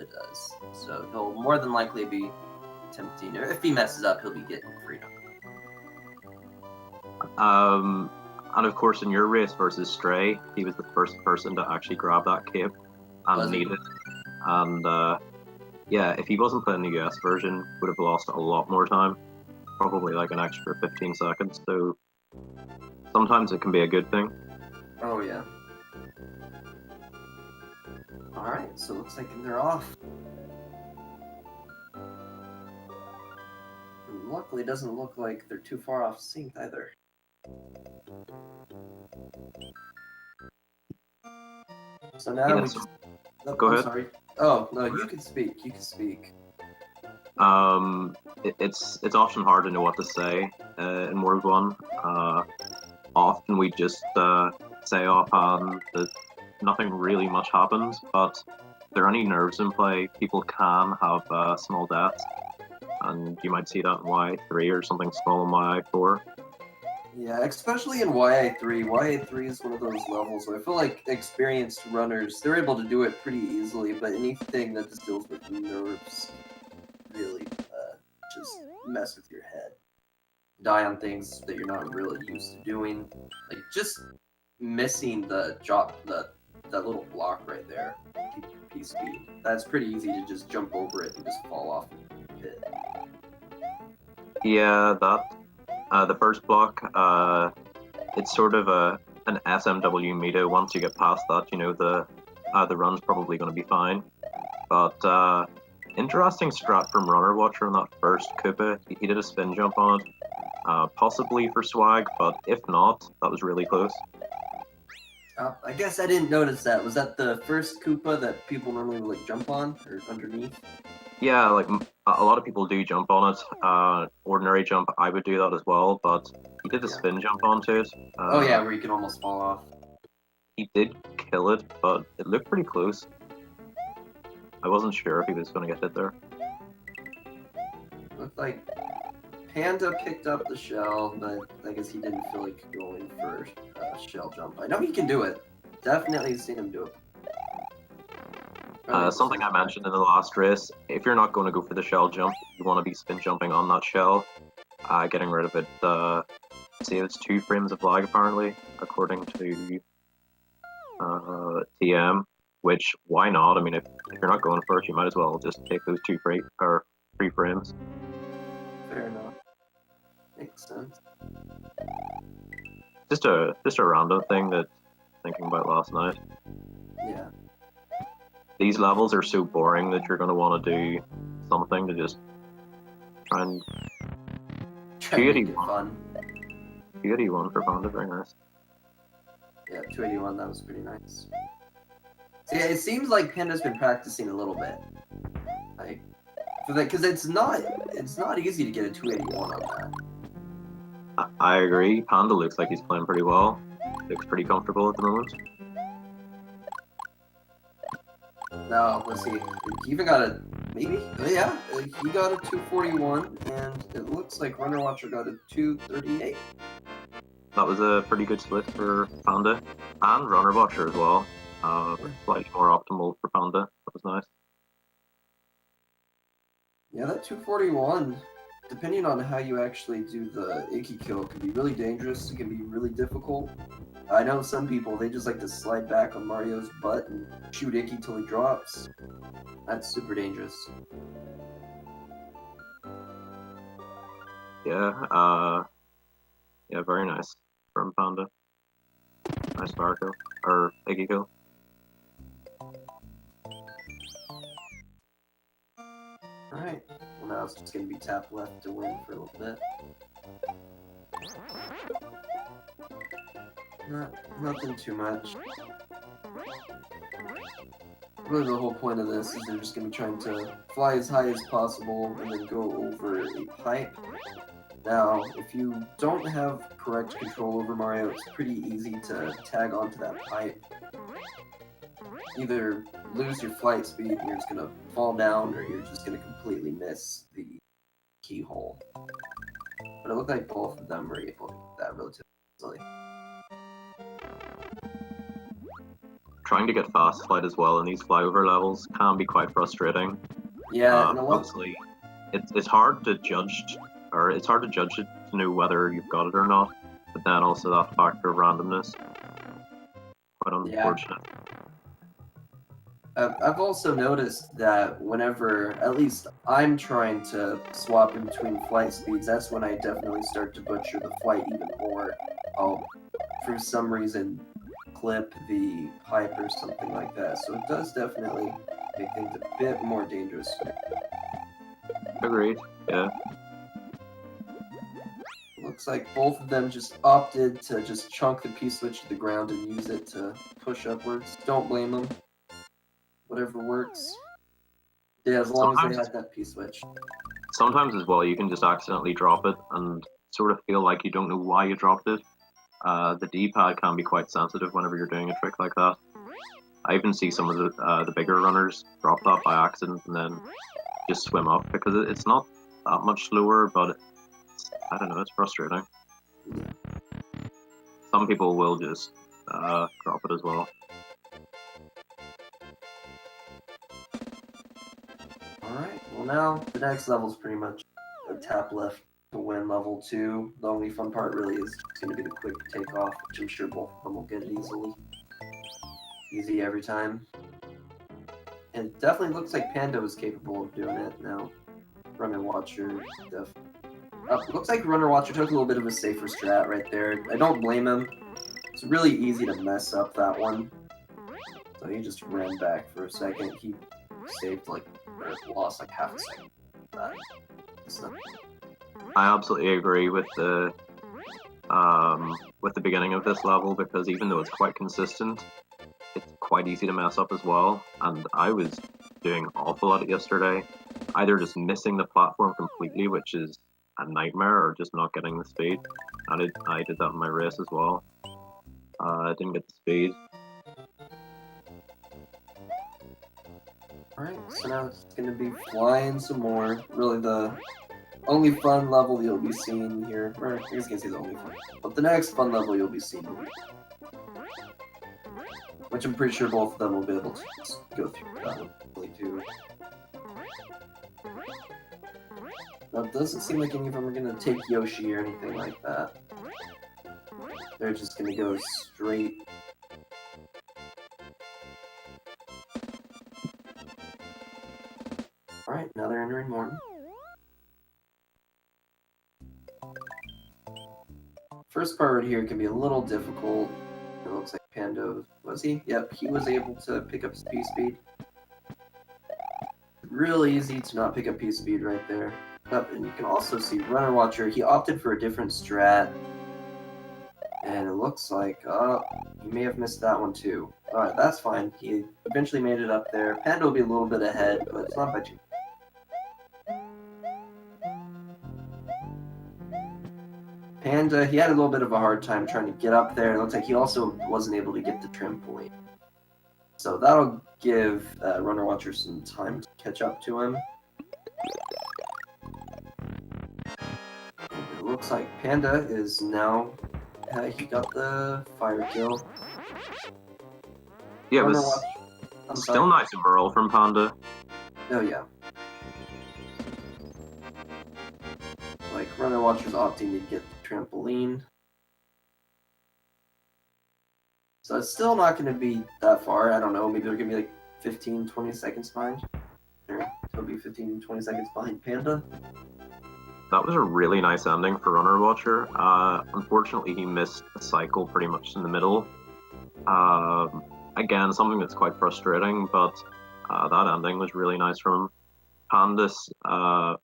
it does. So he'll more than likely be attempting, or if he messes up, he'll be getting freedom. And of course, in your race versus Stray, he was the first person to actually grab that cape and need it. And yeah, if he wasn't playing the US version, would have lost a lot more time, probably like an extra 15 seconds. So sometimes it can be a good thing. Oh yeah. All right, so it looks like they're off. And luckily, it doesn't look like they're too far off sync either. So now Yeah, we so- just... Go ahead. Sorry. Oh, no, you can speak. You can speak. It's often hard to know what to say in World 1. Often we just say offhand that nothing really much happens, but if there are any nerves in play, people can have small deaths, and you might see that in Y3 or something small in Y4. Yeah, especially in YA3. YA3 is one of those levels where I feel like experienced runners, they're able to do it pretty easily, but anything that just deals with nerves really just mess with your head. Die on things that you're not really used to doing. Like, just missing the drop, that little block right there, keep your P speed. That's pretty easy to just jump over it and just fall off the pit. Yeah, that. The first block, it's sort of an SMW meta. Once you get past that, you know the run's probably going to be fine. But interesting strat from runnerwatcher on that first Koopa. He did a spin jump on it, possibly for swag, but if not, that was really close. I guess I didn't notice that. Was that the first Koopa that people normally would like jump on or underneath? Yeah, like a lot of people do jump on it. Ordinary jump, I would do that as well, but he did a spin jump onto it. Oh yeah, where you can almost fall off. He did kill it, but it looked pretty close. I wasn't sure if he was going to get hit there. Looked like Panda picked up the shell, but I guess he didn't feel like going for a shell jump. I know he can do it. Definitely seen him do it. Something I mentioned in the last race, if you're not going to go for the shell jump, you want to be spin jumping on that shell. Getting rid of it saves 2 frames of lag apparently, according to TM, which, why not? I mean, if you're not going for it, you might as well just take those 3 frames. Fair enough. Makes sense. Just a random thing that thinking about last night. Yeah. These levels are so boring that you're going to want to do something to just try and... 281. 281 for Panda, very nice. Yeah, 281, that was pretty nice. So yeah, it seems like Panda's been practicing a little bit. Like, for that, because it's not easy to get a 281 on that. I agree. Panda looks like he's playing pretty well. Looks pretty comfortable at the moment. No, let's see. He even got a... Maybe? Yeah, he got a 241, and it looks like runnerwatcher got a 238. That was a pretty good split for Panda. And runnerwatcher as well. Slightly more optimal for Panda. That was nice. Yeah, that 241, depending on how you actually do the Icky kill, can be really dangerous. It can be really difficult. I know some people, they just like to slide back on Mario's butt and shoot Icky till he drops. That's super dangerous. Yeah, yeah, very nice from Panda. Nice fire kill. Or Iggy kill. Alright, well now it's just gonna be tap left to win for a little bit. Nothing too much. Really the whole point of this is they're just going to be trying to fly as high as possible and then go over a pipe. Now, if you don't have correct control over Mario, it's pretty easy to tag onto that pipe. Either lose your flight speed and you're just going to fall down, or you're just going to completely miss the keyhole. But it looked like both of them were able to do that relatively easily. trying to get fast flight as well in these flyover levels can be quite frustrating. Yeah, and a lot. Obviously, it's hard to judge, or it's hard to judge it to know whether you've got it or not. But then also that factor of randomness, quite unfortunate. I've also noticed that whenever, at least I'm trying to swap in between flight speeds, that's when I definitely start to butcher the flight even more. I'll, for some reason, clip the pipe or something like that. So it does definitely make things a bit more dangerous. Agreed, yeah. Looks like both of them just opted to just chunk the P-switch to the ground and use it to push upwards. Don't blame them. Whatever works. Yeah, as long as they had that P-switch. Sometimes as well, you can just accidentally drop it and sort of feel like you don't know why you dropped it. The D-pad can be quite sensitive whenever you're doing a trick like that. I even see some of the bigger runners drop that by accident and then just swim up because it's not that much slower, but I don't know, it's frustrating. Some people will just drop it as well. Alright, well now the next level's pretty much a tap left to win level 2. The only fun part really is going to be the quick takeoff, which I'm sure both of them will get it easily. Easy every time. And it definitely looks like Panda was capable of doing it now. runnerwatcher stuff. Looks like runnerwatcher took a little bit of a safer strat right there. I don't blame him. It's really easy to mess up that one. So he just ran back for a second. He saved or lost like half a second. I absolutely agree with the beginning of this level because even though it's quite consistent, it's quite easy to mess up as well. And I was doing awful at it yesterday, either just missing the platform completely, which is a nightmare, or just not getting the speed. And I did that in my race as well. I didn't get the speed. Alright, so now it's gonna be flying some more. Really the only fun level you'll be seeing here. Or I guess I can say the only fun. But the next fun level you'll be seeing. Which I'm pretty sure both of them will be able to go through that one too. Now it doesn't seem like any of them are gonna take Yoshi or anything like that. They're just gonna go straight. Alright, now they're entering Morton. First part right here can be a little difficult. It looks like Panda, was he? Yep, he was able to pick up his P-speed. Real easy to not pick up P-speed right there. And you can also see runnerwatcher, he opted for a different strat. And it looks like, he may have missed that one too. Alright, that's fine. He eventually made it up there. Panda will be a little bit ahead, but it's not by too. Panda, he had a little bit of a hard time trying to get up there. It looks like he also wasn't able to get the trampoline. So that'll give runnerwatcher some time to catch up to him. And it looks like Panda is now... he got the fire kill. Yeah, it was still nice overall from Panda. Oh yeah. Like, runnerwatcher's opting to get the trampoline. So it's still not going to be that far. I don't know, maybe they're going to be like 15, 20 seconds behind. Or it'll be 15, 20 seconds behind Panda. That was a really nice ending for runnerwatcher. Unfortunately, he missed a cycle pretty much in the middle. Again, something that's quite frustrating, but that ending was really nice from him.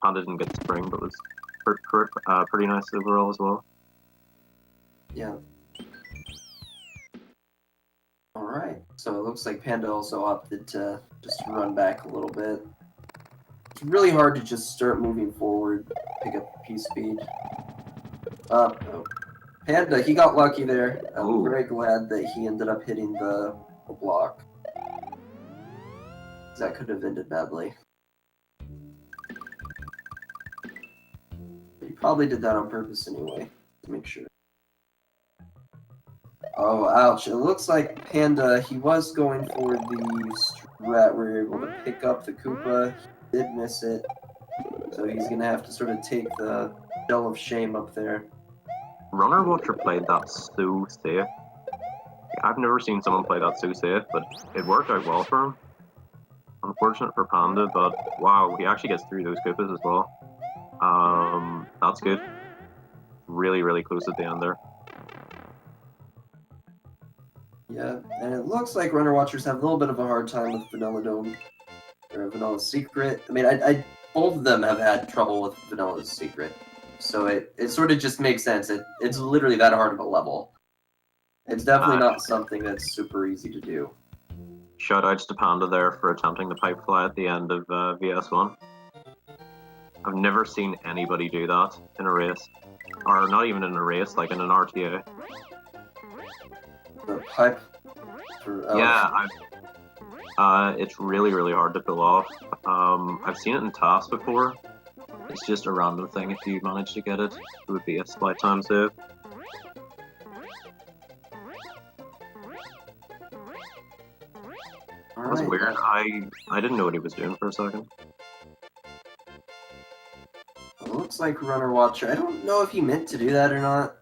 Panda didn't get the spring, but was pretty nice overall as well. Yeah. Alright, so it looks like Panda also opted to just run back a little bit. It's really hard to just start moving forward, pick up P-speed. Oh. Panda, he got lucky there. I'm very glad that he ended up hitting the block. That could have ended badly. He probably did that on purpose anyway, to make sure. Oh, ouch. It looks like Panda, he was going for the strat where you're able to pick up the Koopa. He did miss it. So he's going to have to sort of take the shell of shame up there. runnerwatcher played that so safe. I've never seen someone play that so safe, but it worked out well for him. Unfortunate for Panda, but wow, he actually gets through those Koopas as well. That's good. Really, really close at the end there. Yeah, and it looks like Runner Watchers have a little bit of a hard time with Vanilla Dome, or Vanilla's Secret. I mean, I both of them have had trouble with Vanilla's Secret, so it sort of just makes sense. It's literally that hard of a level. It's definitely not something that's super easy to do. Shoutouts to Panda there for attempting the pipe fly at the end of VS1. I've never seen anybody do that in a race. Or not even in a race, like in an RTA. The pipe for... Yeah, it's really, really hard to pull off. I've seen it in tasks before. It's just a random thing if you manage to get it. It would be a slight time save. That was weird. I didn't know what he was doing for a second. It looks like Runner Watcher. I don't know if he meant to do that or not.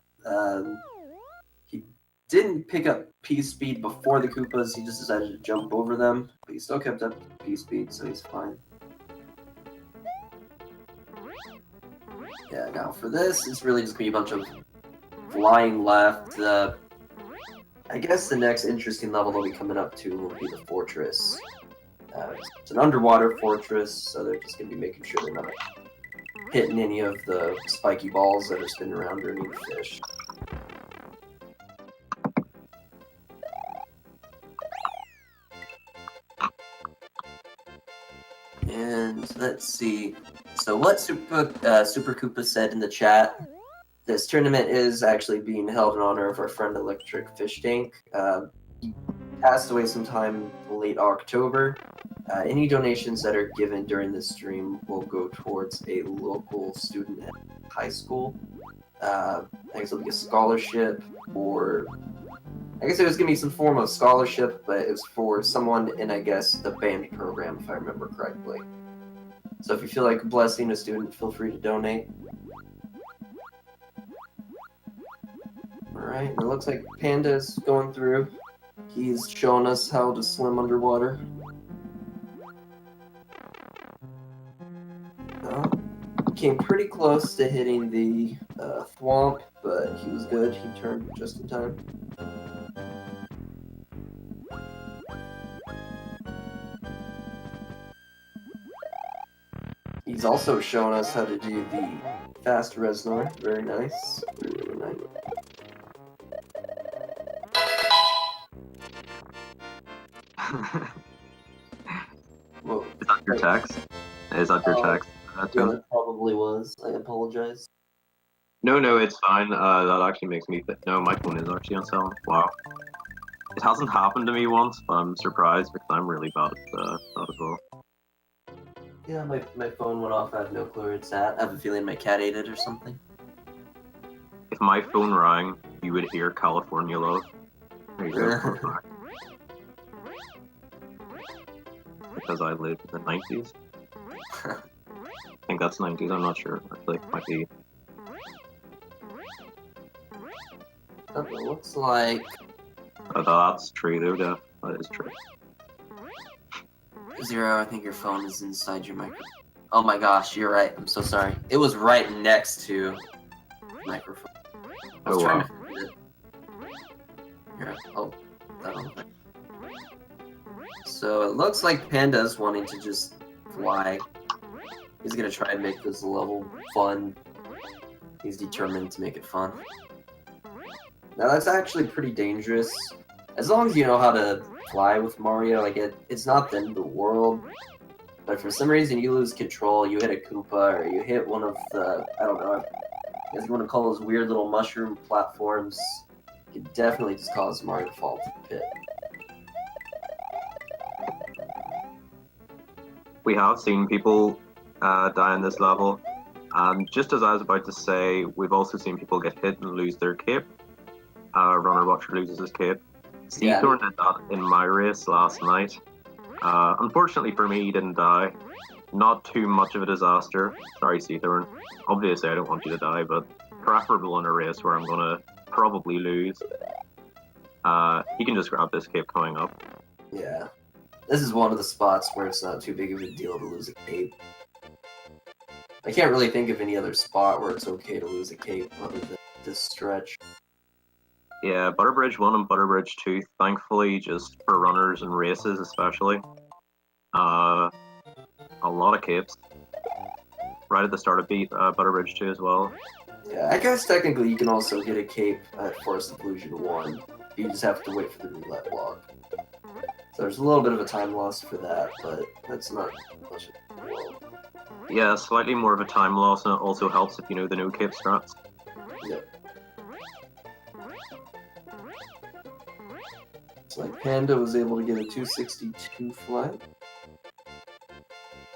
He didn't pick up P-Speed before the Koopas. He just decided to jump over them. But he still kept up P-Speed, so he's fine. Yeah, now for this, it's really just going to be a bunch of flying left. I guess the next interesting level they'll be coming up to will be the fortress. It's an underwater fortress, so they're just going to be making sure they're not hitting any of the spiky balls that are spinning around underneath the fish. And let's see. So what Super Koopa said in the chat, this tournament is actually being held in honor of our friend Electric Fish Tank. He passed away sometime late October. Any donations that are given during this stream will go towards a local student at high school. I guess it'll be a scholarship, or I guess it was going to be some form of scholarship, but it was for someone in, I guess, the band program, if I remember correctly. So if you feel like blessing a student, feel free to donate. Alright, it looks like Panda's going through. He's showing us how to swim underwater. Came pretty close to hitting the thwomp, but he was good. He turned just in time. He's also shown us how to do the fast Reznor. Very nice. Really nice. Whoa. Is that your text? Is that your text? Yeah, that probably was. I apologize. No, it's fine. That actually makes me think. No, my phone is actually on silent. Wow. It hasn't happened to me once, but I'm surprised because I'm really bad at that as well. Yeah, my phone went off. I have no clue where it's at. I have a feeling my cat ate it or something. If my phone rang, you would hear California Love. There you go. Because I lived in the 90s. I think that's 90s, I'm not sure. Actually, it might be. It looks like... That's true though, Def. That is true. Zero, I think your phone is inside your microphone. Oh my gosh, you're right. I'm so sorry. It was right next to the microphone. I was trying to find it. Here, that'll... So it looks like Panda's wanting to just fly. He's gonna try and make this level fun. He's determined to make it fun. Now that's actually pretty dangerous. As long as you know how to fly with Mario, like it's not the end of the world. But if for some reason you lose control, you hit a Koopa, or you hit one of the, I don't know, I guess you want to call those weird little mushroom platforms, it could definitely just cause Mario to fall to the pit. We have seen people die in this level, and just as I was about to say, we've also seen people get hit and lose their cape. Runner Watcher loses his cape. Yeah. Seathorn did that in my race last night. Unfortunately for me, he didn't die. Not too much of a disaster. Sorry, Seathorn. Obviously, I don't want you to die, but preferable in a race where I'm gonna probably lose. He can just grab this cape coming up. Yeah. This is one of the spots where it's not too big of a deal to lose a cape. I can't really think of any other spot where it's okay to lose a cape other than this stretch. Yeah, Butterbridge 1 and Butterbridge 2, thankfully, just for runners and races especially. A lot of capes. Right at the start of beat, Butterbridge 2 as well. Yeah, I guess technically you can also get a cape at Forest of Illusion 1. You just have to wait for the roulette block. So there's a little bit of a time loss for that, but that's not much of a deal. Yeah, slightly more of a time loss, and it also helps if you know the no cape strats. Yep. It's like Panda was able to get a 262 flight.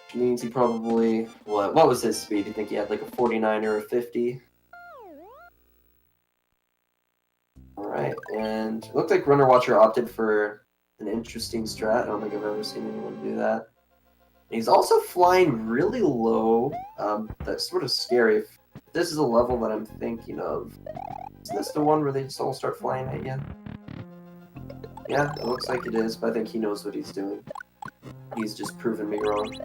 Which means he probably... What was his speed? You think he had like a 49 or a 50? Alright, and it looked like Runner Watcher opted for an interesting strat. I don't think I've ever seen anyone do that. And he's also flying really low. That's sort of scary. If this is a level that I'm thinking of, is this the one where they just all start flying at you? Yeah, it looks like it is, but I think he knows what he's doing. He's just proven me wrong.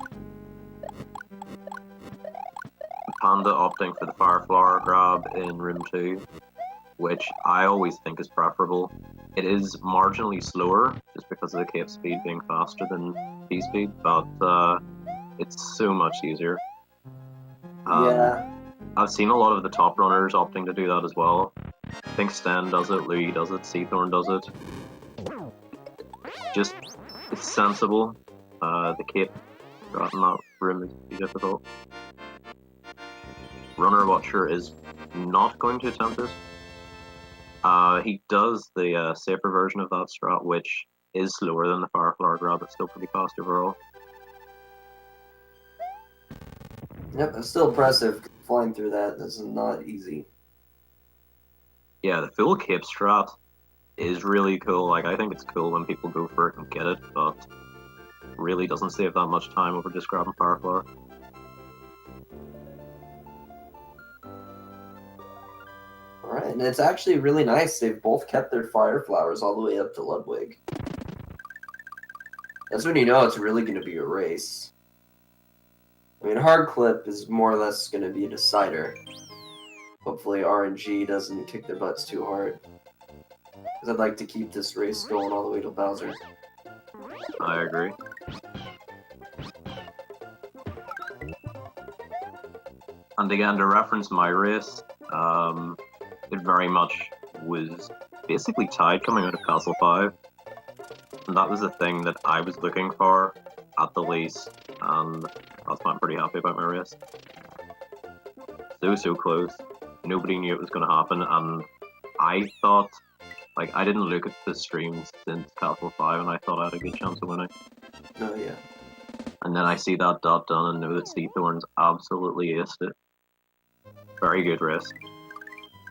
Panda opting for the Fire Flower grab in Room 2, which I always think is preferable. It is marginally slower, just because of the cape speed being faster than P speed, but it's so much easier. Yeah. I've seen a lot of the top runners opting to do that as well. I think Sten does it, Louis does it, Seathorn does it. Just, it's sensible. The cape strat in that room is pretty difficult. Runner Watcher is not going to attempt it. He does the safer version of that strat, which is slower than the Fireflower grab, but still pretty fast overall. Yep, it's still impressive. Flying through that, this is not easy. Yeah, the full cape strat is really cool. Like, I think it's cool when people go for it and get it, but really doesn't save that much time over just grabbing Fireflower. Alright, and it's actually really nice. They've both kept their fire flowers all the way up to Ludwig. That's when you know it's really going to be a race. I mean, hard clip is more or less going to be a decider. Hopefully RNG doesn't kick their butts too hard. Because I'd like to keep this race going all the way to Bowser. I agree. And again, to reference my race, it very much was basically tied coming out of Castle 5. And that was the thing that I was looking for at the least, and that's why I'm pretty happy about my race. So close. Nobody knew it was going to happen, and I thought, like, I didn't look at the streams since Castle 5, and I thought I had a good chance of winning. Oh, yeah. And then I see that dot done and know that Seathorn's absolutely aced it. Very good race.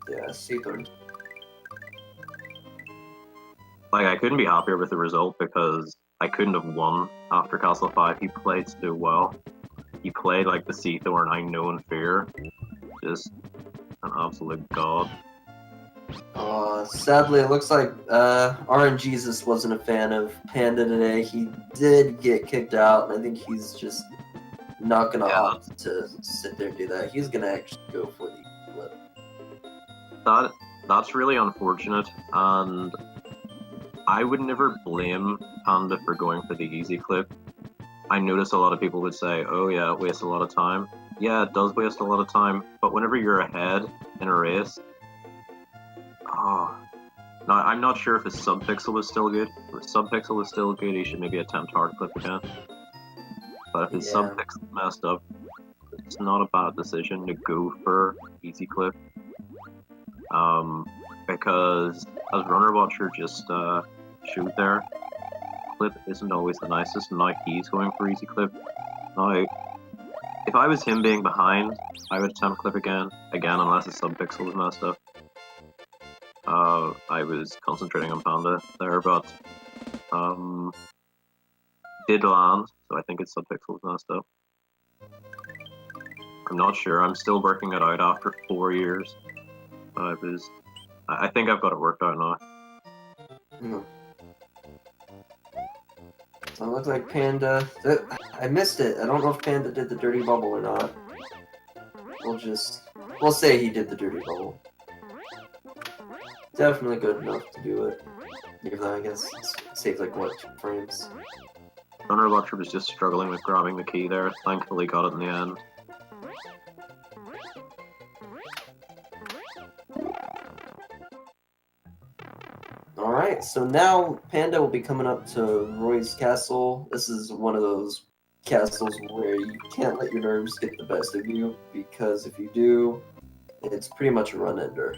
Yeah, Seathorn. Like, I couldn't be happier with the result because I couldn't have won after Castle 5. He played so well. He played like the Seathorn I know and fear. Just an absolute god. Sadly, it looks like RNGesus wasn't a fan of Panda today. He did get kicked out, and I think he's just not going to opt to sit there and do that. He's going to actually go for the flip. That's really unfortunate, and I would never blame Panda for going for the easy clip. I notice a lot of people would say, oh yeah, it wastes a lot of time. Yeah, it does waste a lot of time, but whenever you're ahead in a race, now, I'm not sure if his subpixel was still good. If his subpixel was still good, he should maybe attempt hard clip again. But if his subpixel messed up, it's not a bad decision to go for easy clip. Because as Runner Watcher just showed there, clip isn't always the nicest, and now he's going for easy clip. Now, if I was him being behind, I would attempt clip again, unless his subpixel was messed up. I was concentrating on Panda there, but did land, so I think its subpixel was messed up. I'm not sure. I'm still working it out after 4 years. I think I've got it worked out now. So it looks like Panda. I missed it. I don't know if Panda did the dirty bubble or not. We'll say he did the dirty bubble. Definitely good enough to do it. Even though I guess it saves like what, 2 frames. Runnerwatcher was just struggling with grabbing the key there. Thankfully got it in the end. Alright, so now Panda will be coming up to Roy's castle. This is one of those castles where you can't let your nerves get the best of you, because if you do, it's pretty much a run ender.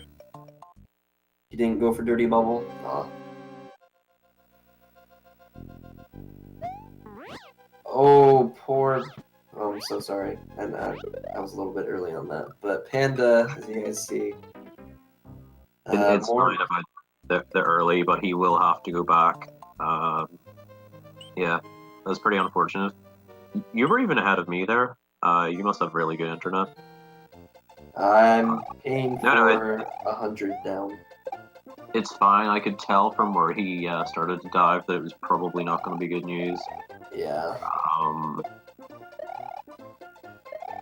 You didn't go for Dirty Bubble? Aw. Oh, poor... Oh, I'm so sorry. And I was a little bit early on that. But Panda, as you guys see... It's fine about the early, but he will have to go back. Yeah, that's pretty unfortunate. You were even ahead of me there. You must have really good internet. I'm paying for 100 down. It's fine. I could tell from where he started to dive that it was probably not going to be good news. Yeah.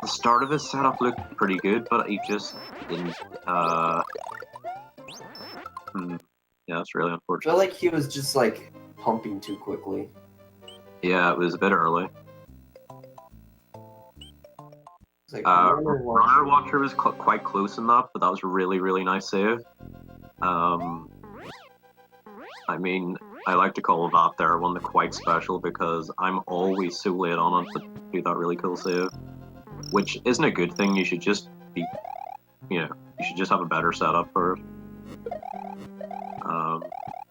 The start of his setup looked pretty good, but he just didn't. Yeah, it's really I unfortunate. feel like he was just like pumping too quickly. Yeah, it was a bit early. Like, Runnerwatcher was quite close in that, but that was a really, really nice save. I mean, I like to call that there one the quite special because I'm always so late on it to do that really cool save. Which isn't a good thing, you should just be, you should just have a better setup for it.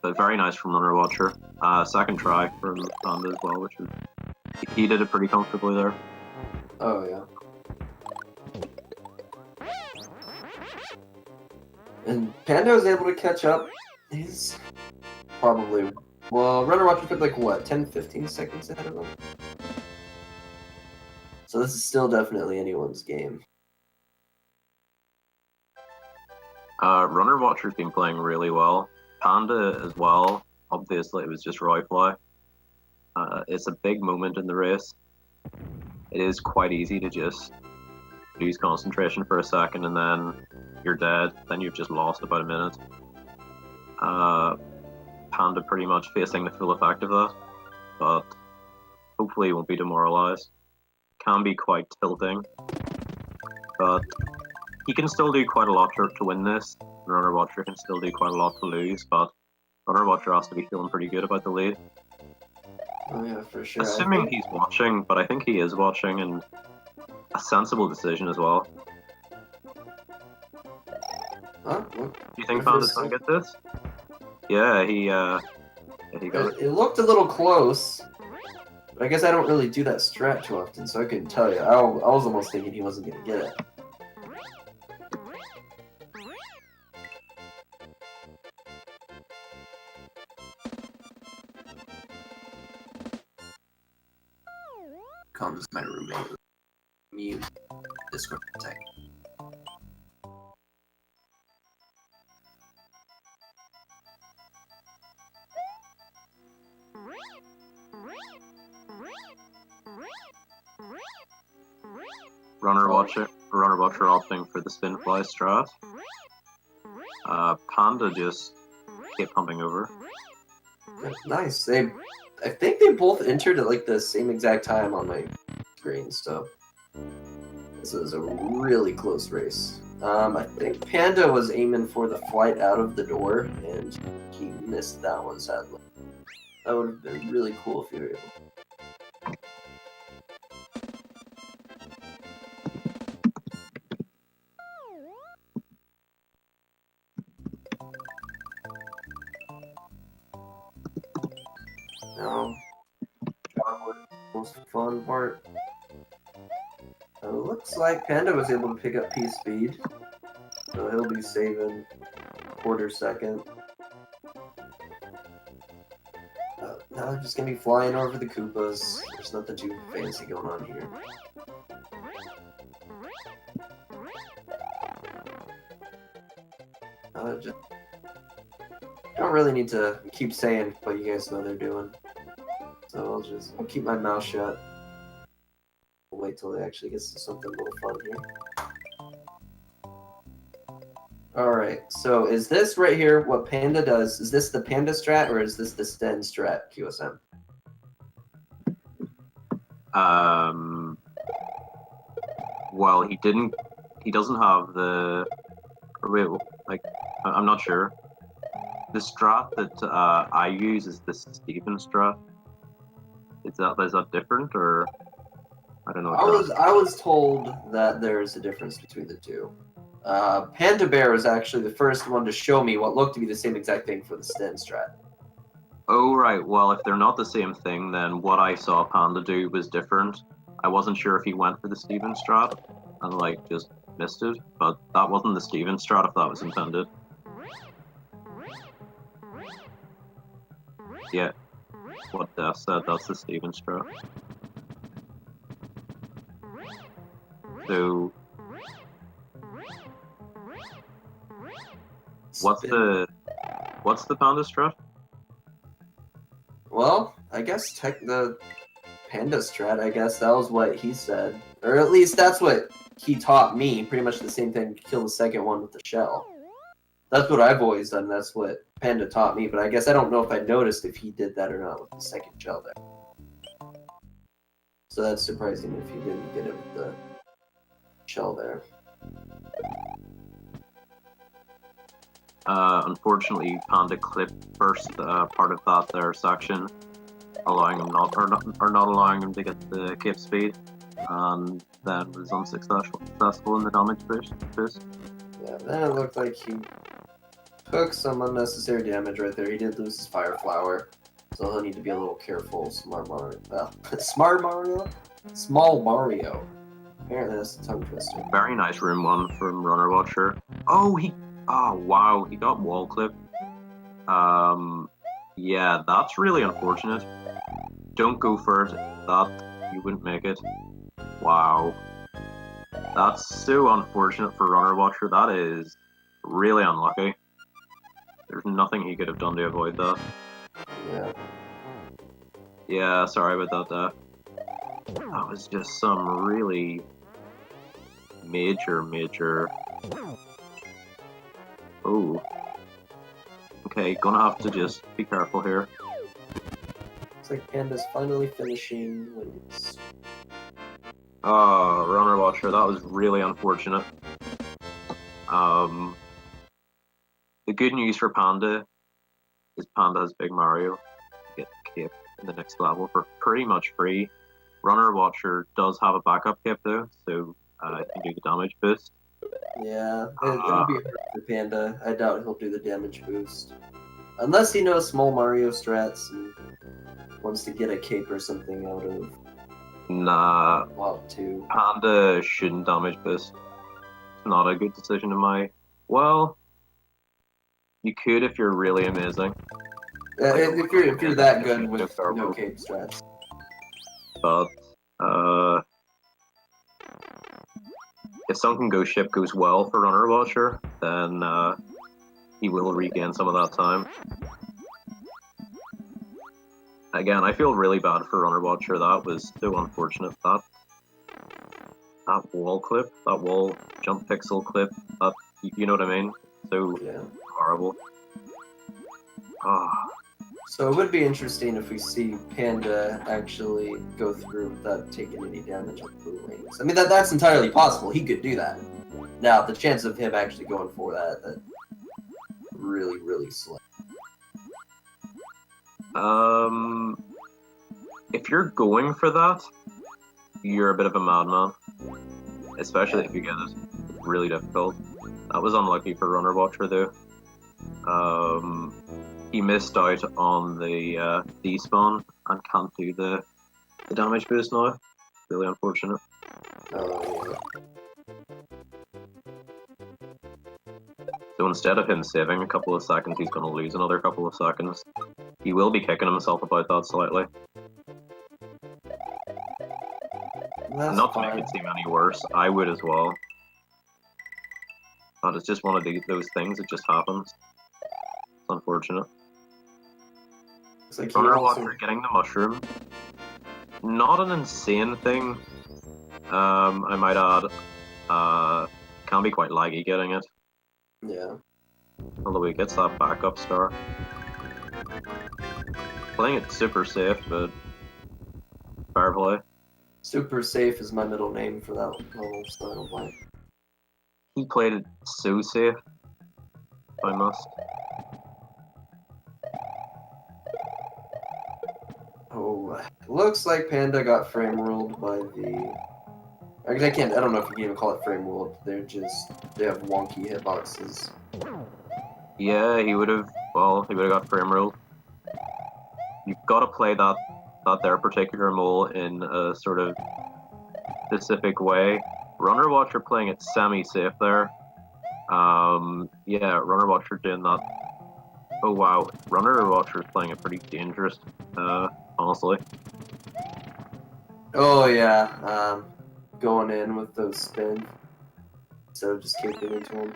But very nice from Runnerwatcher. Second try from Panda as well, which was, he did it pretty comfortably there. Oh, yeah. And Panda was able to catch up. He's probably... Well, Runnerwatcher took like, what, 10-15 seconds ahead of him? So this is still definitely anyone's game. Runnerwatcher's been playing really well. Panda as well. Obviously, it was just Royfly. It's a big moment in the race. It is quite easy to just lose concentration for a second and then you're dead. Then you've just lost about a minute. Panda pretty much facing the full effect of that, but hopefully he won't be demoralized. Can be quite tilting, but he can still do quite a lot to win this. Runnerwatcher can still do quite a lot to lose, but Runnerwatcher has to be feeling pretty good about the lead. Oh yeah, for sure. Assuming he's watching, but I think he is watching, and a sensible decision as well. Huh? Do you think Panda's gonna get this? Yeah, he got it. It looked a little close, but I guess I don't really do that strat too often, so I couldn't tell you. I was almost thinking he wasn't gonna get it. Comes my roommate. Mute Discord tech. Runnerwatcher opting for the spin fly strat. Panda just kept pumping over. Nice. I think they both entered at like the same exact time on my screen, so this is a really close race. I think Panda was aiming for the flight out of the door, and he missed that one sadly. That would have been really cool if you were able. Now, most fun part. It looks like Panda was able to pick up P speed, so he'll be saving quarter second. Now I'm just gonna be flying over the Koopas. There's nothing too fancy going on here. Just don't really need to keep saying what you guys know they're doing. So I'll keep my mouth shut. We'll wait till it actually gets to something a little fun here. Alright, so is this right here what Panda does? Is this the Panda strat or is this the Sten strat, QSM? Well, he doesn't have the, wait, like, I'm not sure. The strat that I use is the Steven strat. Is that different, or I don't know? I was told that there's a difference between the two. Pandabear was actually the first one to show me what looked to be the same exact thing for the Sten strat. Oh, right. Well, if they're not the same thing, then what I saw Panda do was different. I wasn't sure if he went for the Steven strat and, like, just missed it, but that wasn't the Steven strat if that was intended. Yeah, what Death said, that's the Steven strat. So, what's the Panda strat? Well, I guess the Panda strat, I guess that was what he said. Or at least that's what he taught me. Pretty much the same thing, kill the second one with the shell. That's what I've always done. That's what Panda taught me. But I guess I don't know if I noticed if he did that or not with the second shell there. So that's surprising if he didn't get it with the shell there. Unfortunately, Panda clipped first part of that there section, allowing him not allowing him to get the cape speed, and then was unsuccessful in the damage boost. Yeah, then it looked like he took some unnecessary damage right there. He did lose his Fire Flower, so he'll need to be a little careful. Small Mario. Apparently that's a tongue twister. Very nice room one from runnerwatcher. Oh wow, he got wall clipped. Yeah, that's really unfortunate. Don't go for it. That you wouldn't make it. Wow. That's so unfortunate for runnerwatcher. That is really unlucky. There's nothing he could have done to avoid that. Yeah. Yeah, sorry about that. That was just some really major. Oh. Okay, gonna have to just be careful here. Looks like Panda's finally finishing wins. Oh, runnerwatcher, that was really unfortunate. The good news for Panda is Panda has Big Mario to get the cape in the next level for pretty much free. Runnerwatcher does have a backup cape though, so it can do the damage boost. Yeah, it'll be hard for Panda. I doubt he'll do the damage boost. Unless he knows small Mario strats and wants to get a cape or something out of Nah, Wild 2. Panda shouldn't damage boost. It's not a good decision in my... Well, you could if you're really amazing. If you're that good with no cape strats. But, if Sunken Ghost Ship goes well for runnerwatcher, then he will regain some of that time. Again, I feel really bad for runnerwatcher. That was so unfortunate. That wall clip, that wall jump pixel clip, that, you know what I mean? So horrible. So it would be interesting if we see Panda actually go through without taking any damage with Blue Wings. I mean, that's entirely possible. He could do that. Now, the chance of him actually going for that really slim. If you're going for that, you're a bit of a madman. Especially if you get it. It's really difficult. That was unlucky for runnerwatcher though. He missed out on the despawn and can't do the damage boost now. Really unfortunate. So So instead of him saving a couple of seconds, he's going to lose another couple of seconds. He will be kicking himself about that slightly. That's Not to fine. make it seem any worse, I would as well. But it's just one of those things, it just happens. It's unfortunate. It's like Runner Watcher getting the mushroom. Not an insane thing, I might add. Can be quite laggy getting it. Yeah. Although he gets that backup star. Playing it super safe, but fair play. Super safe is my middle name for that level, so I don't mind. He played it so safe, if I must. Oh, looks like Panda got frame ruled by the... I don't know if you can even call it frame ruled. They have wonky hitboxes. Yeah, he would have got frame ruled. You've got to play that their particular mole in a sort of specific way. Runner Watcher playing it semi-safe there. Yeah, Runner Watcher doing that. Oh wow, Runner Watcher is playing it pretty dangerous, honestly. Oh yeah, going in with those spins instead of just kicking into them.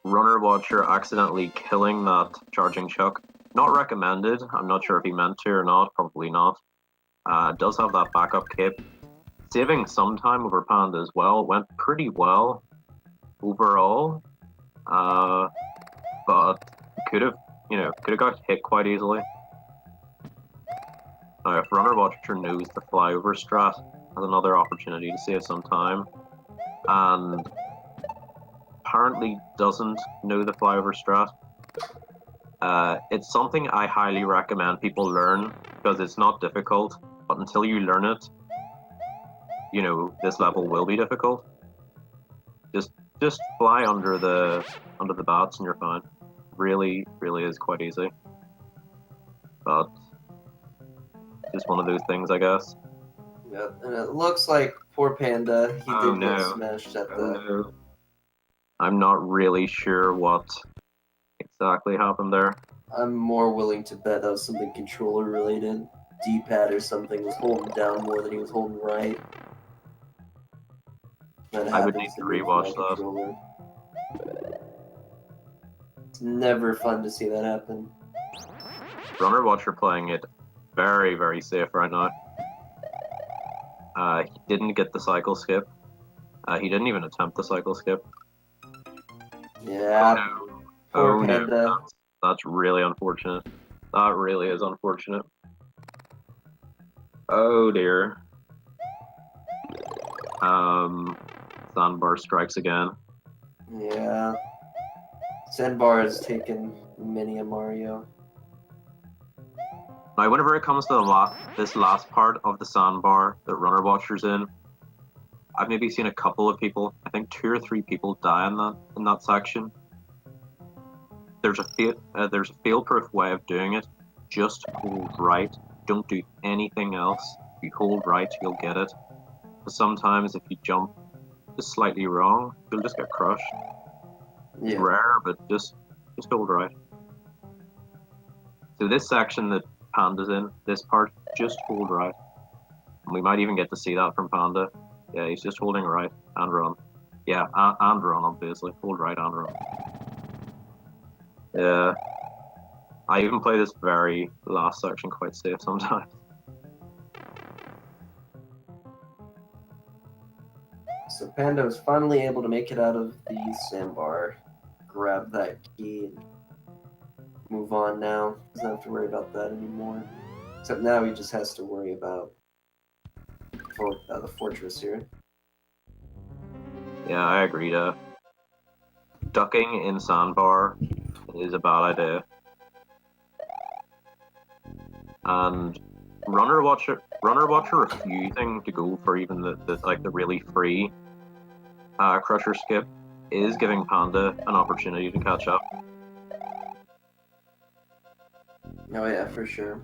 Runner Watcher accidentally killing that charging chuck. Not recommended. I'm not sure if he meant to or not. Probably not. Does have that backup cape. Saving some time over Panda as well. Went pretty well overall. But could have got hit quite easily. Now, if Runner Watcher knows the flyover strat, has another opportunity to save some time, and apparently doesn't know the flyover strat. It's something I highly recommend people learn because it's not difficult, but until you learn it, you know, this level will be difficult. Just fly under the bats and you're fine. Really is quite easy. But just one of those things, I guess. Yep, and it looks like poor Panda, he did get smashed at the... No. I'm not really sure what exactly happened there. I'm more willing to bet that was something controller related. D-pad or something was holding down more than he was holding right. I would need to rewatch that. It's never fun to see that happen. Runner Watcher playing it very safe right now. He didn't get the cycle skip. He didn't even attempt the cycle skip. Yeah. Oh no. That's really unfortunate. That really is unfortunate. Oh dear. Sandbar strikes again. Yeah. Sandbar has taken many a Mario. Now, whenever it comes to this last part of the sandbar that Runner Watcher's in, I've maybe seen a couple of people, I think 2 or 3 people die in that section. There's a fail-proof way of doing it. Just hold right. Don't do anything else. If you hold right, you'll get it. But sometimes if you jump just slightly wrong, you'll just get crushed. Yeah. It's rare, but just hold right. So this section that Panda's in, this part, just hold right. And we might even get to see that from Panda. Yeah, he's just holding right and run. Yeah, and run, obviously. Hold right and run. Yeah. I even play this very last section quite safe sometimes. So Panda was finally able to make it out of the sandbar, grab that key, and move on now. Doesn't have to worry about that anymore. Except now he just has to worry about the fortress here. Yeah, I agree. Ducking in sandbar is a bad idea. And Runner Watcher refusing to go for even the really free Crusher skip is giving Panda an opportunity to catch up. Oh yeah, for sure.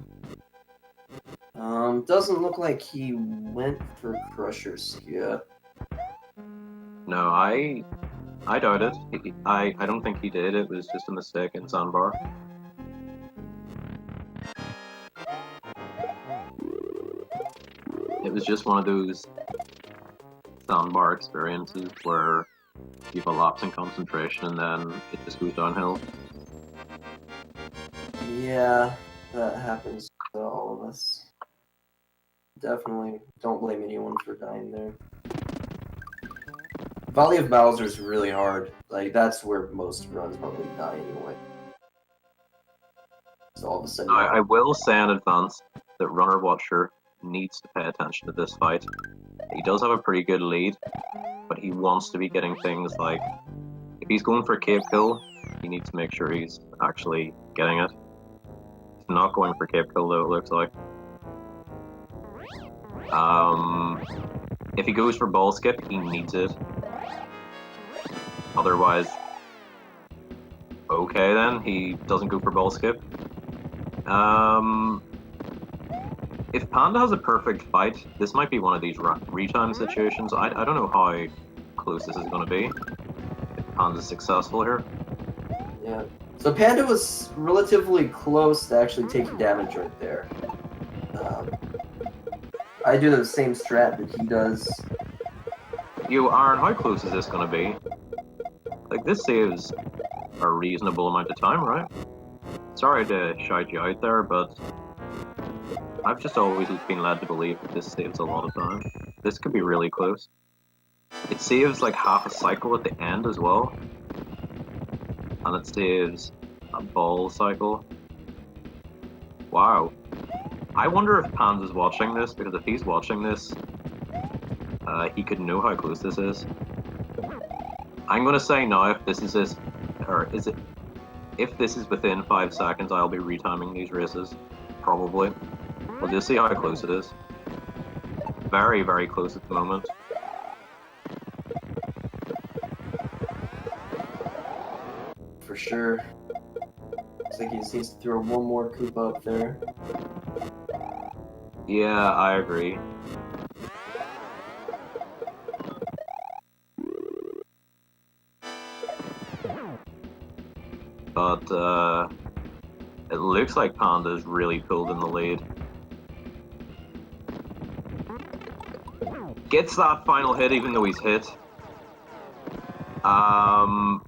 Doesn't look like he went for Crusher skip. No, I doubt it. I don't think he did. It was just a mistake in Sandbar. It was just one of those Sandbar experiences where you have a lapse in concentration and then it just goes downhill. Yeah, that happens to all of us. Definitely don't blame anyone for dying there. Valley of Bowser is really hard. Like, that's where most runs probably die anyway. So all of a sudden... I will say in advance that Runner Watcher needs to pay attention to this fight. He does have a pretty good lead, but he wants to be getting things like... If he's going for a cave kill, he needs to make sure he's actually getting it. He's not going for cave kill though, it looks like. If he goes for ball skip, he needs it. Otherwise, okay then, he doesn't go for ball skip. If Panda has a perfect fight, this might be one of these retime situations. I don't know how close this is going to be. If Panda's successful here. Yeah. So Panda was relatively close to actually taking damage right there. I do the same strat that he does. Yo, Aaron, how close is this going to be? Like, this saves a reasonable amount of time, right? Sorry to shout you out there, but I've just always been led to believe that this saves a lot of time. This could be really close. It saves like half a cycle at the end as well. And it saves a ball cycle. Wow. I wonder if Panda's watching this, because if he's watching this, he could know how close this is. I'm gonna say now if this is this, or is it, if this is within 5 seconds, I'll be retiming these races. Probably. We'll just see how close it is. Very, very close at the moment. For sure. Looks like he just needs to throw one more Koopa up there. Yeah, I agree. But, it looks like Panda's really pulled in the lead. Gets that final hit even though he's hit. Wow.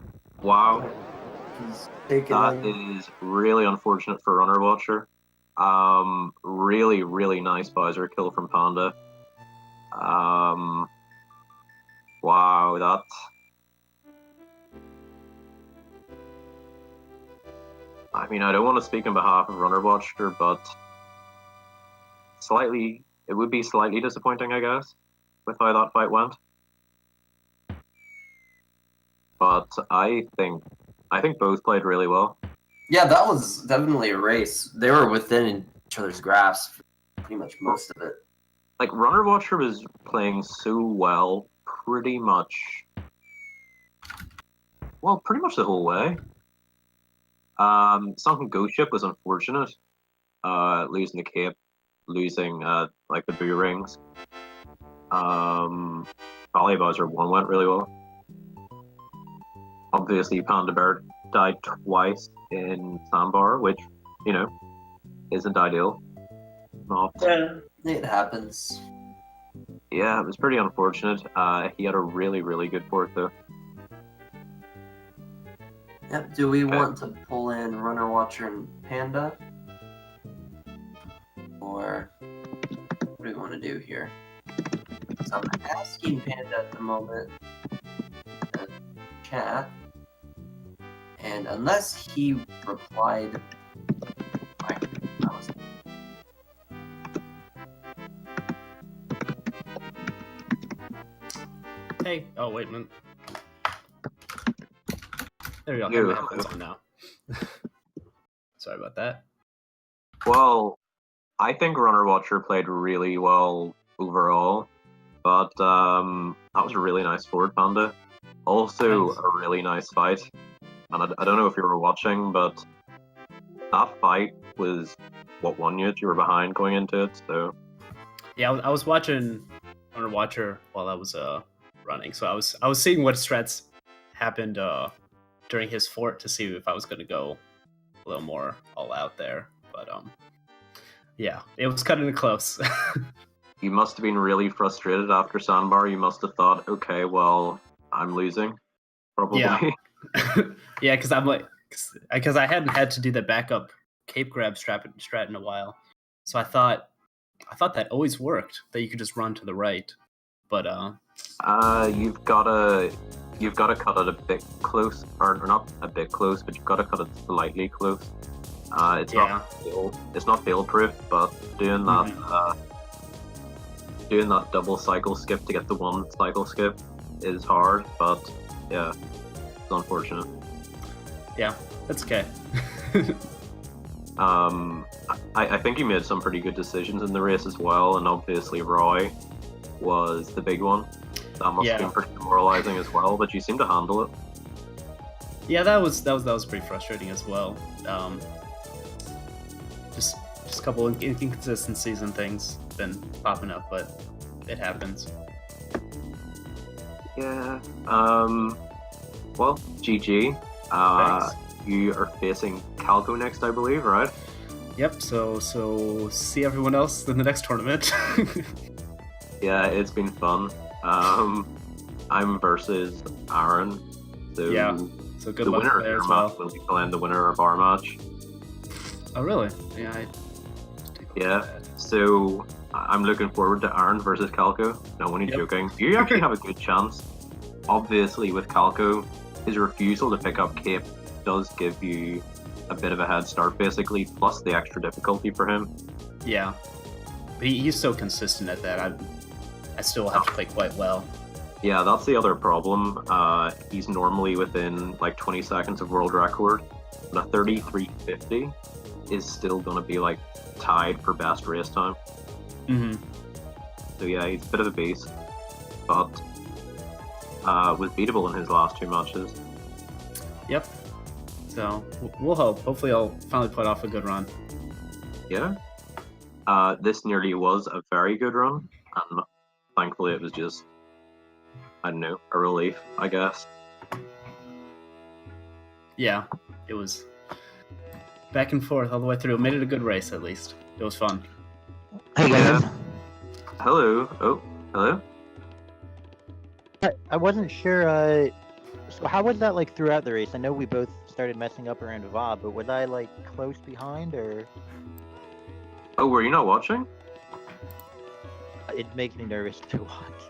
That is really unfortunate for Runner Watcher. Really, really nice Bowser kill from Panda. Wow, that... I mean, I don't want to speak on behalf of Runner Watcher, but it would be slightly disappointing, I guess, with how that fight went. But I think both played really well. Yeah, that was definitely a race. They were within each other's grasp for pretty much most of it. Like, Runner Watcher was playing so well pretty much the whole way. Sunken Ghost Ship was unfortunate. Losing the cape, losing like the boo rings. Valley Bowser 1 went really well. Obviously, Pandabear died twice in Sandbar, which, you know, isn't ideal. Yeah, it happens. Yeah, it was pretty unfortunate. He had a really, really good port, though. Yep, do we want to pull in Runner Watcher and Panda? Or what do we want to do here? So I'm asking Panda at the moment in chat, and unless he replied, Hey, oh wait a minute. There we go. I have my headphones on now. Sorry about that. Well, I think Runner Watcher played really well overall, but that was a really nice forward Panda. Also, a really nice fight. And I don't know if you were watching, but that fight was what won you. You were behind going into it, so. Yeah, I was watching Runner Watcher while I was running. So I was seeing what strats happened during his fort to see if I was going to go a little more all out there. But yeah, it was cutting it close. You must have been really frustrated after Sandbar. You must have thought, okay, well, I'm losing, probably. Yeah, yeah, because I'm like, because I hadn't had to do the backup cape grab strat in a while, so I thought that always worked. That you could just run to the right, but you've gotta cut it a bit close, or not a bit close, but you've gotta cut it slightly close. It's not fail proof, but doing that doing that double cycle skip to get the one cycle skip is hard. But yeah, it's unfortunate. Yeah, that's okay. I think you made some pretty good decisions in the race as well, and obviously Roy was the big one. That must have been pretty demoralizing as well, but you seem to handle it. Yeah, that was pretty frustrating as well. Just a couple inconsistencies and things been popping up, but it happens. Yeah. Well, GG. You are facing Calco next, I believe, right? Yep. So see everyone else in the next tournament. Yeah, it's been fun. I'm versus Aaron. So yeah. So good the luck winner there of as your well. match will be playing the winner of our match. Oh really? Yeah. Yeah. So I'm looking forward to Aaron versus Calco. No, only joking. You actually have a good chance. Obviously, with Calco, his refusal to pick up Cape does give you a bit of a head start, basically, plus the extra difficulty for him. Yeah. But he's so consistent at that. I still have to play quite well. Yeah, that's the other problem. He's normally within like 20 seconds of world record, but a 33.50 is still going to be like tied for best race time. So yeah, he's a bit of a beast, but was beatable in his last two matches. Yep. So we'll hope. Hopefully, I'll finally put off a good run. Yeah. This nearly was a very good run, and thankfully it was just, I don't know, a relief, I guess. Yeah, it was back and forth all the way through. It made it a good race, at least. It was fun. Hey guys. Hello. Oh, hello. I wasn't sure. So how was that like throughout the race? I know we both started messing up around VOD, but was I like close behind or? Oh, were you not watching? It makes me nervous to watch.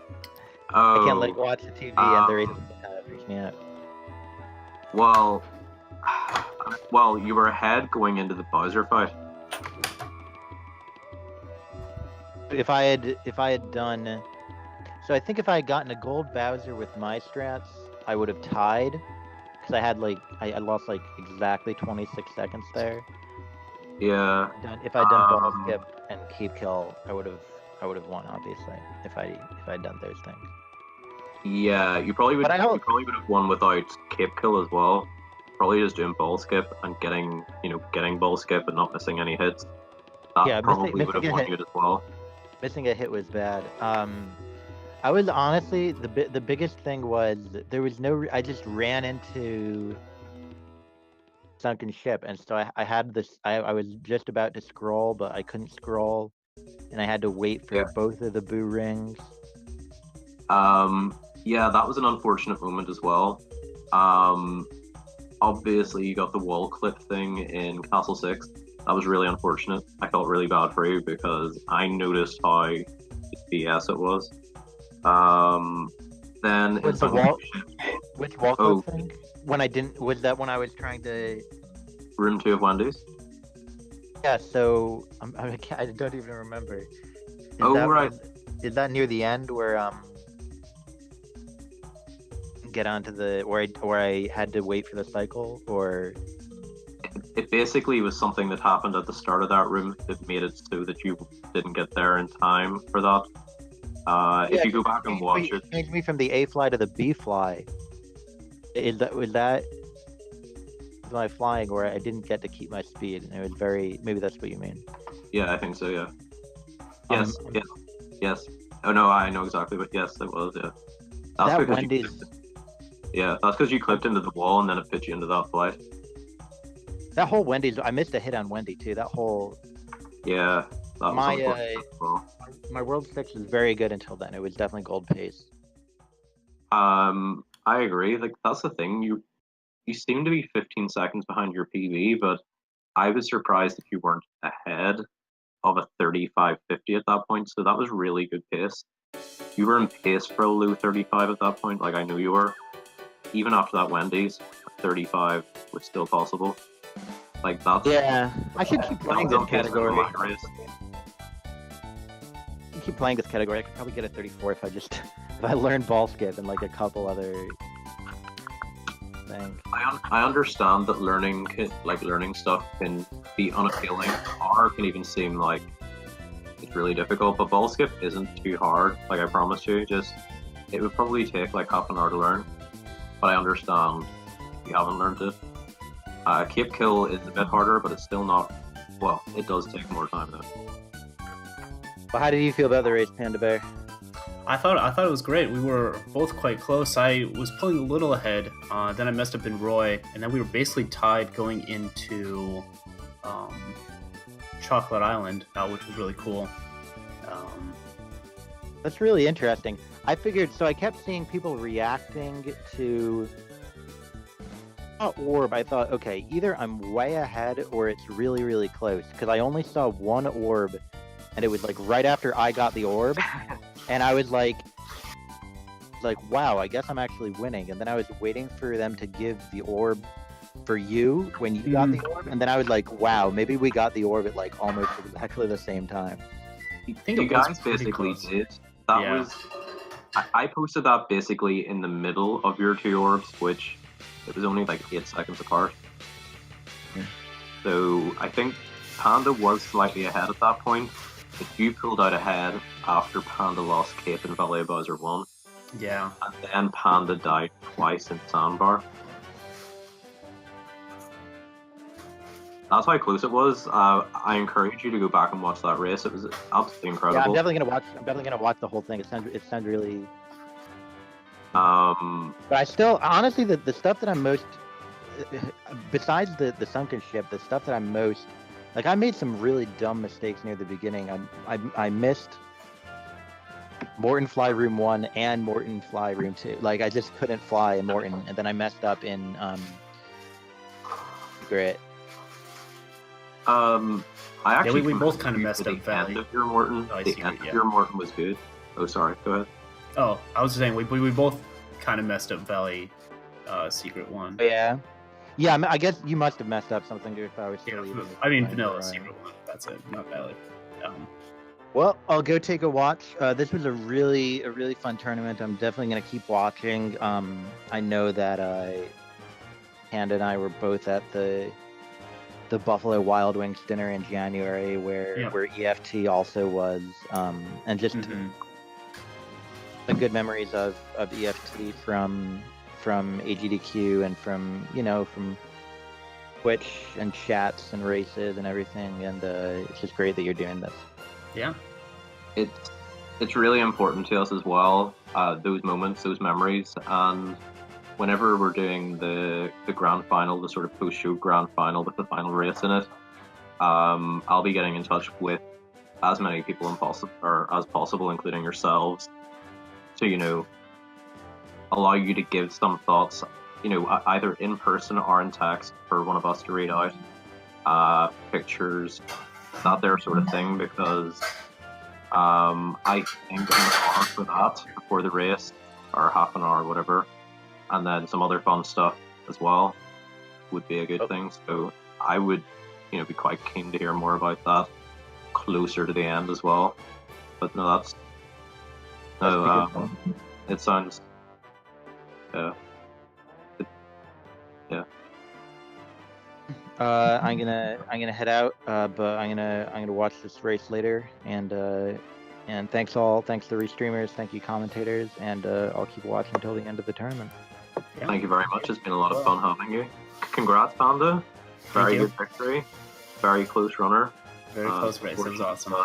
Oh. I can't like watch the TV and the race kind of freaks me out. Well, you were ahead going into the Bowser fight. If I had done, so I think if I had gotten a gold Bowser with my strats, I would have tied, because I had like I lost like exactly 26 seconds there. Yeah. If I'd done ball skip and keep kill, I would have won, obviously, if I'd done those things. Yeah, you probably would have won without cape kill as well. Probably just doing ball skip and getting ball skip and not missing any hits. That probably would have won you as well. Missing a hit was bad. I was honestly the biggest thing was there was no. I just ran into sunken ship, and so I had this. I was just about to scroll, but I couldn't scroll, and I had to wait for both of the boo rings. Yeah, that was an unfortunate moment as well. Obviously, you got the wall clip thing in Castle 6. That was really unfortunate. I felt really bad for you because I noticed how BS it was. Then was the wall? Which wall clip thing? When I didn't, was that when I was trying to? Room 2 of Wendy's. Yeah. So I don't even remember. Right. Is that near the end where get onto the where I had to wait for the cycle, or? It basically was something that happened at the start of that room that made it so that you didn't get there in time for that. If you go back and watch it, changed me from the A fly to the B fly. Was that my flying where I didn't get to keep my speed, and it was maybe that's what you mean. Yeah, I think so. Yeah. Yes. Oh no, I know exactly, but yes, it was. Yeah. That's That because Wendy's. yeah, that's because you clipped into the wall and then it put you into that flight. That whole Wendy's. I missed a hit on Wendy too. That whole. Yeah, that was My unfortunate as well. my World 6 was very good until then. It was definitely gold pace. I agree. Like that's the thing. You seem to be 15 seconds behind your PB, but I was surprised if you weren't ahead of a 35.50 at that point. So that was really good pace. You were in pace for a low 35 at that point. Like I knew you were. Even after that Wendy's, 35 was still possible. Like that's Yeah, I should keep playing this that's on pace for a category. long race. I keep playing this category. I could probably get a 34 if I just if I learn ball skip and like a couple other things. I understand that learning stuff can be unappealing or can even seem like it's really difficult, but ball skip isn't too hard. Like I promise you, it would probably take like half an hour to learn. But I understand if you haven't learned it. Cape Kill is a bit harder, but it's still not. Well, it does take more time though. Well, how did you feel about the race, Panda Bear? I thought it was great. We were both quite close. I was pulling a little ahead. Then I messed up in Roy, and then we were basically tied going into Chocolate Island, which was really cool. That's really interesting. I figured, so I kept seeing people reacting to orb. I thought, okay, either I'm way ahead or it's really, really close. Because I only saw one orb, and it was like right after I got the orb, and I was like, wow, I guess I'm actually winning. And then I was waiting for them to give the orb for you when you got the orb, and then I was like, wow, maybe we got the orb at like almost exactly the same time. I think You it was guys pretty basically close. did. That Yeah. was. I posted that basically in the middle of your two orbs, which it was only like 8 seconds apart. So I think Panda was slightly ahead at that point, but you pulled out ahead after Panda lost Cape and Valet Bowser won, Yeah. and then Panda died twice in Sandbar. That's how close it was. I encourage you to go back and watch that race. It was absolutely incredible. Yeah, I'm definitely gonna watch the whole thing. It sounds really. But I still, honestly, the stuff that I'm most, besides the sunken ship, the stuff that I'm most, like, I made some really dumb mistakes near the beginning. I missed Morton Fly Room 1 and Morton Fly Room 2. Like, I just couldn't fly in Morton, and then I messed up in Secret. I actually we both kind of commend you messed for up the end Valley. of your Morton. Oh, I The see, end yeah. of your Morton was good. Oh, sorry. Go ahead. Oh, I was saying we both kind of messed up Valley Secret 1. Yeah. Yeah, I guess you must have messed up something if I was Yeah, still even I mean playing Vanilla Orion. Secret 1. That's it, not Valley. Well, I'll go take a watch. This was a really fun tournament. I'm definitely gonna keep watching. I know that Panda and I were both at the Buffalo Wild Wings dinner in January, where EFT also was, and just Mhm. some good memories of EFT from AGDQ and from Twitch and chats and races and everything. And it's just great that you're doing this. Yeah. It's really important to us as well. Those moments, those memories, and whenever we're doing the grand final, the sort of post-show grand final with the final race in it, I'll be getting in touch with as many people as possible, including yourselves, to allow you to give some thoughts, either in person or in text for one of us to read out, pictures, that there sort of thing, because I think an hour for that before the race, or half an hour, whatever, and then some other fun stuff as well would be a good thing. So I would, be quite keen to hear more about that closer to the end as well. But no, it sounds, yeah. I'm gonna head out, but I'm gonna watch this race later, and thanks to the restreamers, thank you commentators, and I'll keep watching until the end of the tournament. Yeah. Thank you very much. It's been a lot of fun having you. Congrats, Panda. Very good victory. Very close runner. Very close race. It was awesome.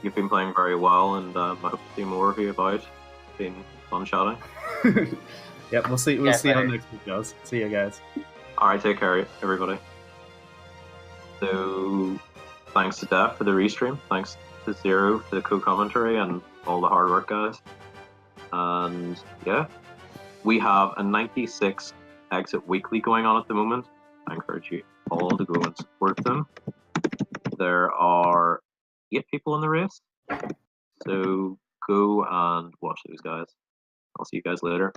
You've been playing very well, and I hope to see more of you about. It's been Fun chatting. Yep, we'll see. We'll Yeah, see how later. next week goes. See you guys. All right, take care, everybody. So, thanks to Def for the restream. Thanks to Zero for the co-commentary and all the hard work, guys. And yeah, we have a 96 exit weekly going on at the moment. I encourage you all to go and support them. There are 8 people in the race, so go and watch those guys. I'll see you guys later.